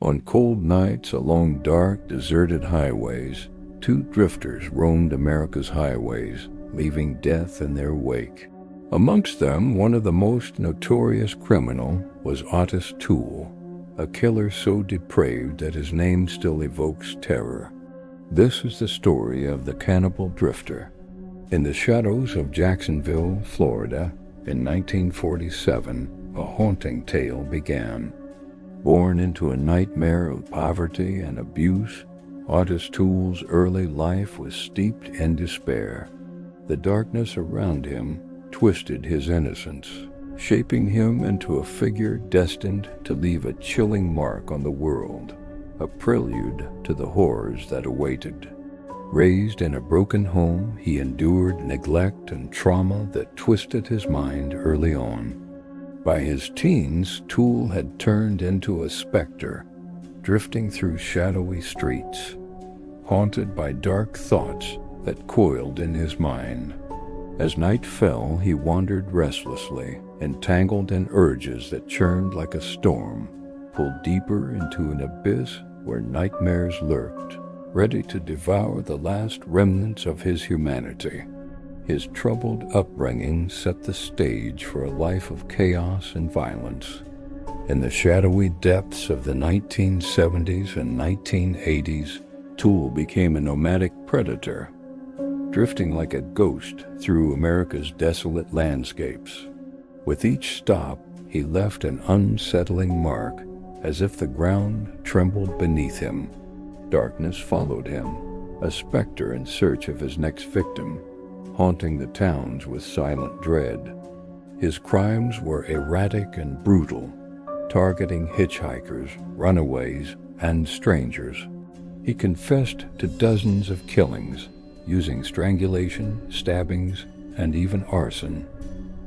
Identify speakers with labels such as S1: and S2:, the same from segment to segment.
S1: On cold nights along dark, deserted highways, two drifters roamed America's highways, leaving death in their wake. Amongst them, one of the most notorious criminal was Otis Toole, a killer so depraved that his name still evokes terror. This is the story of the Cannibal Drifter. In the shadows of Jacksonville, Florida, in 1947, a haunting tale began. Born into a nightmare of poverty and abuse, Otis Toole's early life was steeped in despair. The darkness around him twisted his innocence, shaping him into a figure destined to leave a chilling mark on the world, a prelude to the horrors that awaited. Raised in a broken home, he endured neglect and trauma that twisted his mind early on. By his teens, Toole had turned into a specter, drifting through shadowy streets, haunted by dark thoughts that coiled in his mind. As night fell, he wandered restlessly, entangled in urges that churned like a storm, pulled deeper into an abyss where nightmares lurked, ready to devour the last remnants of his humanity. His troubled upbringing set the stage for a life of chaos and violence. In the shadowy depths of the 1970s and 1980s, Toole became a nomadic predator, drifting like a ghost through America's desolate landscapes. With each stop, he left an unsettling mark, as if the ground trembled beneath him. Darkness followed him, a specter in search of his next victim, haunting the towns with silent dread. His crimes were erratic and brutal, targeting hitchhikers, runaways, and strangers. He confessed to dozens of killings, using strangulation, stabbings, and even arson.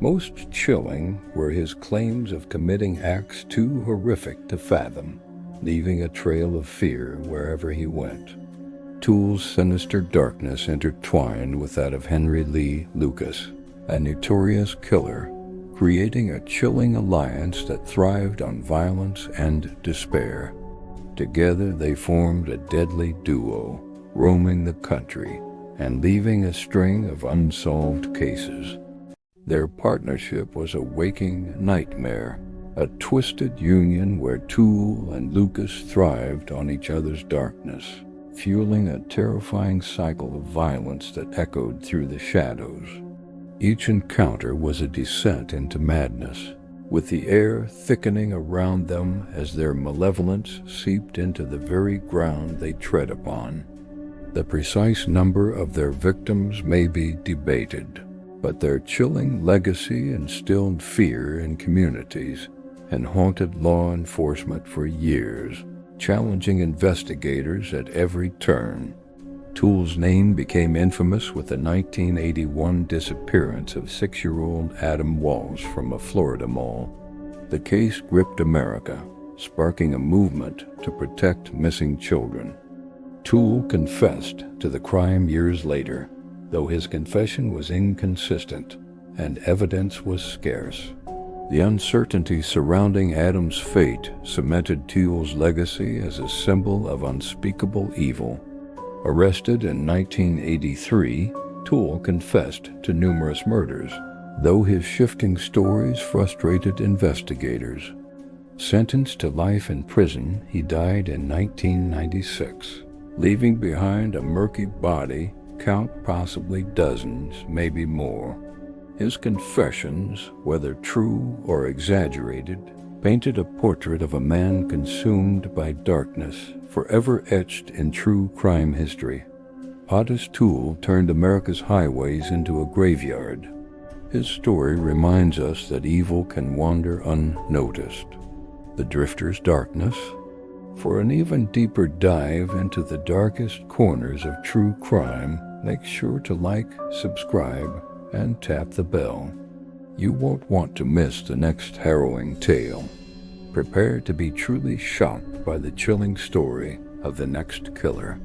S1: Most chilling were his claims of committing acts too horrific to fathom, leaving a trail of fear wherever he went. Toole's sinister darkness intertwined with that of Henry Lee Lucas, a notorious killer, creating a chilling alliance that thrived on violence and despair. Together they formed a deadly duo, roaming the country and leaving a string of unsolved cases. Their partnership was a waking nightmare, a twisted union where Toole and Lucas thrived on each other's darkness, fueling a terrifying cycle of violence that echoed through the shadows. Each encounter was a descent into madness, with the air thickening around them as their malevolence seeped into the very ground they tread upon. The precise number of their victims may be debated, but their chilling legacy instilled fear in communities and haunted law enforcement for years, challenging investigators at every turn. Toole's name became infamous with the 1981 disappearance of 6-year-old Adam Walsh from a Florida mall. The case gripped America, sparking a movement to protect missing children. Toole confessed to the crime years later, though his confession was inconsistent and evidence was scarce. The uncertainty surrounding Adam's fate cemented Toole's legacy as a symbol of unspeakable evil. Arrested in 1983, Toole confessed to numerous murders, though his shifting stories frustrated investigators. Sentenced to life in prison, he died in 1996, leaving behind a murky body, count possibly dozens, maybe more. His confessions, whether true or exaggerated, painted a portrait of a man consumed by darkness, forever etched in true crime history. Otis Toole turned America's highways into a graveyard. His story reminds us that evil can wander unnoticed. The Drifter's darkness. For an even deeper dive into the darkest corners of true crime, make sure to like, subscribe, and tap the bell. You won't want to miss the next harrowing tale. Prepare to be truly shocked by the chilling story of the next killer.